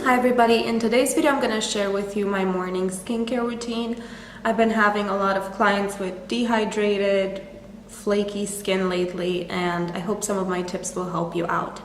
Hi everybody, in today's video I'm going to share with you my morning skincare routine. I've been having a lot of clients with dehydrated, flaky skin lately, and I hope some of my tips will help you out.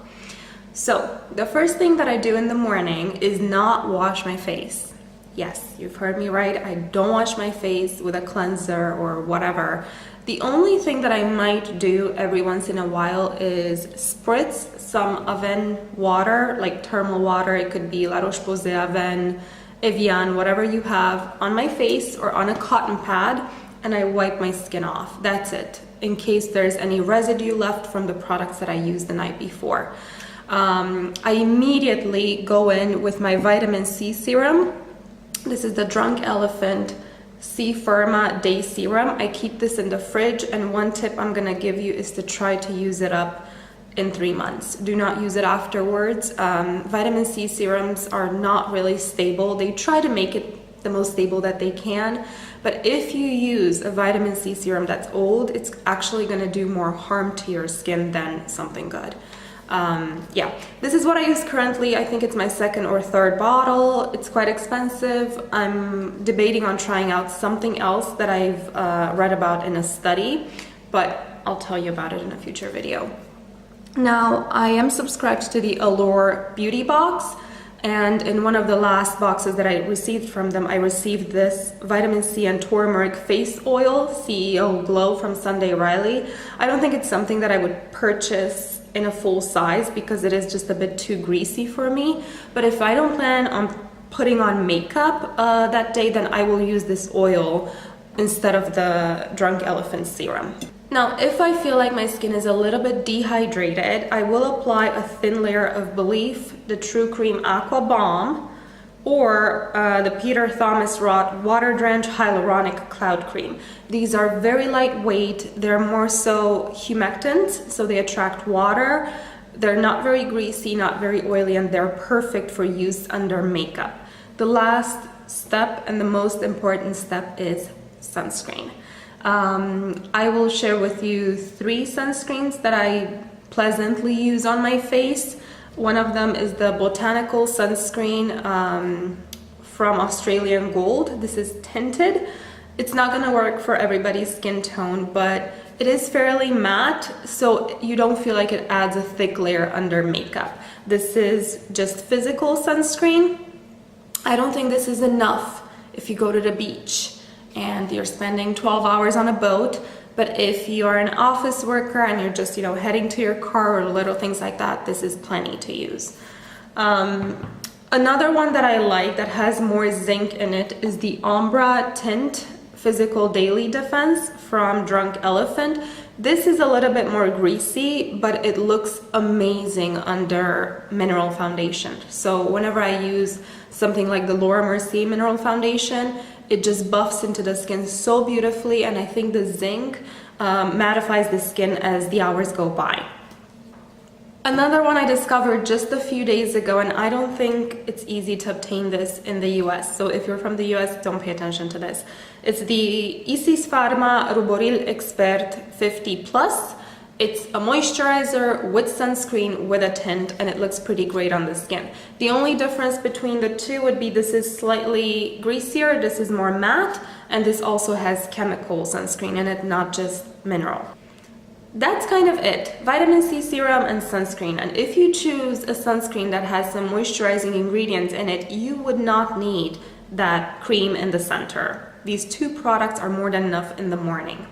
So, the first thing that I do in the morning is not wash my face. Yes, you've heard me right, I don't wash my face with a cleanser or whatever. The only thing that I might do every once in a while is spritz some Aven water, like thermal water. It could be La Roche-Posay, Aven, Evian, whatever you have, on my face or on a cotton pad, and I wipe my skin off. That's it, in case there's any residue left from the products that I used the night before. I immediately go in with my vitamin C serum. This is the Drunk Elephant C Pharma Day Serum. I keep this in the fridge, and one tip I'm gonna give you is to try to use it up in 3 months. Do not use it afterwards. Vitamin C serums are not really stable. They try to make it the most stable that they can, but if you use a vitamin C serum that's old, it's actually gonna do more harm to your skin than something good. Yeah, this is what I use currently. I think it's my second or third bottle. It's quite expensive. I'm debating on trying out something else that I've read about in a study, but I'll tell you about it in a future video. Now, I am subscribed to the Allure beauty box, and in one of the last boxes that I received from them, I received this vitamin C and turmeric face oil, CEO Glow from Sunday Riley. I don't think it's something that I would purchase in a full size because it is just a bit too greasy for me, but if I don't plan on putting on makeup that day, then I will use this oil instead of the Drunk Elephant serum. Now, if I feel like my skin is a little bit dehydrated, I will apply a thin layer of Belief, the True Cream Aqua Balm, or the Peter Thomas Roth Water Drench Hyaluronic Cloud Cream. These are very lightweight, they're more so humectants, so they attract water. They're not very greasy, not very oily, and they're perfect for use under makeup. The last step and the most important step is sunscreen. I will share with you 3 sunscreens that I pleasantly use on my face. One of them is the Botanical Sunscreen from Australian Gold. This is tinted. It's not gonna work for everybody's skin tone, but it is fairly matte, so you don't feel like it adds a thick layer under makeup. This is just physical sunscreen. I don't think this is enough if you go to the beach and you're spending 12 hours on a boat. But if you're an office worker and you're just, heading to your car or little things like that, this is plenty to use. Another one that I like that has more zinc in it is the Ombre Tint Physical Daily Defense from Drunk Elephant. This is a little bit more greasy, but it looks amazing under mineral foundation. So whenever I use something like the Laura Mercier Mineral Foundation, it just buffs into the skin so beautifully, and I think the zinc mattifies the skin as the hours go by. Another one I discovered just a few days ago, and I don't think it's easy to obtain this in the US, so if you're from the US, don't pay attention to this. It's the Pharma Ruboril Expert 50+. It's a moisturizer with sunscreen with a tint, and it looks pretty great on the skin. The only difference between the two would be this is slightly greasier, this is more matte, and this also has chemical sunscreen in it, not just mineral. That's kind of it. Vitamin C serum and sunscreen. And if you choose a sunscreen that has some moisturizing ingredients in it, you would not need that cream in the center. These 2 products are more than enough in the morning.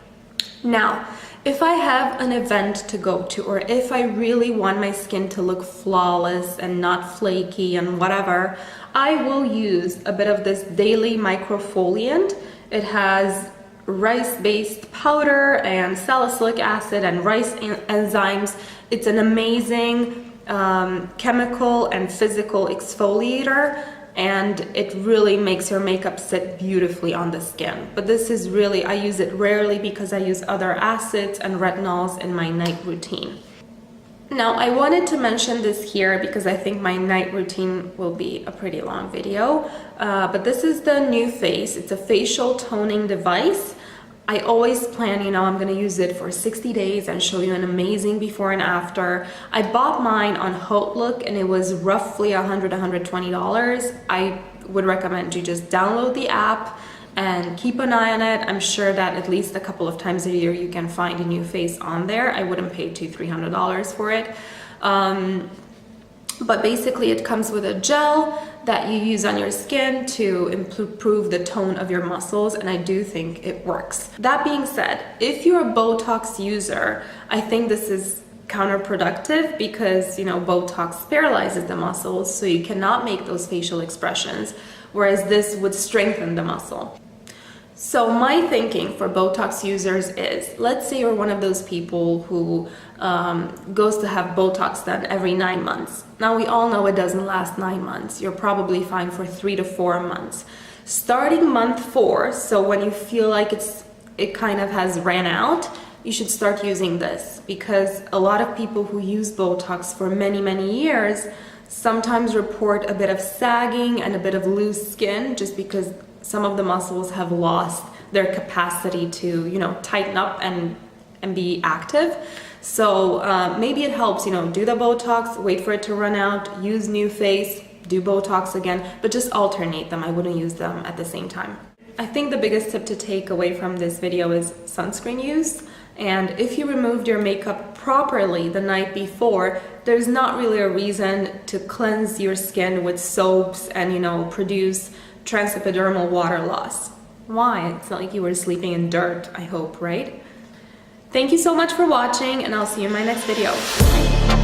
Now, if I have an event to go to, or if I really want my skin to look flawless and not flaky and whatever, I will use a bit of this daily microfoliant. It has rice-based powder and salicylic acid and rice enzymes. It's an amazing chemical and physical exfoliator, and it really makes your makeup sit beautifully on the skin. But this is really, I use it rarely because I use other acids and retinols in my night routine. Now, I wanted to mention this here because I think my night routine will be a pretty long video, but this is the new face. It's a facial toning device. I always plan, you know, I'm gonna use it for 60 days and show you an amazing before and after. I bought mine on Hautelook and it was roughly $100–120. I would recommend you just download the app and keep an eye on it. I'm sure that at least a couple of times a year you can find a new face on there. I wouldn't pay $200–300 for it. But basically it comes with a gel that you use on your skin to improve the tone of your muscles, and I do think it works. That being said, if you're a Botox user, I think this is counterproductive because, you know, Botox paralyzes the muscles, so you cannot make those facial expressions, whereas this would strengthen the muscle. So my thinking for Botox users is, let's say you're one of those people who goes to have Botox done every 9 months. Now we all know it doesn't last 9 months. You're probably fine for 3 to 4 months. Starting month 4, so when you feel like it kind of has ran out, you should start using this, because a lot of people who use Botox for many years sometimes report a bit of sagging and a bit of loose skin, just because some of the muscles have lost their capacity to, you know, tighten up and be active. So maybe it helps, you know, do the Botox, wait for it to run out, use new face, do Botox again, but just alternate them. I wouldn't use them at the same time. I think the biggest tip to take away from this video is sunscreen use. And if you removed your makeup properly the night before, there's not really a reason to cleanse your skin with soaps and, you know, produce transepidermal water loss. Why? It's not like you were sleeping in dirt, I hope, right? Thank you so much for watching, and I'll see you in my next video.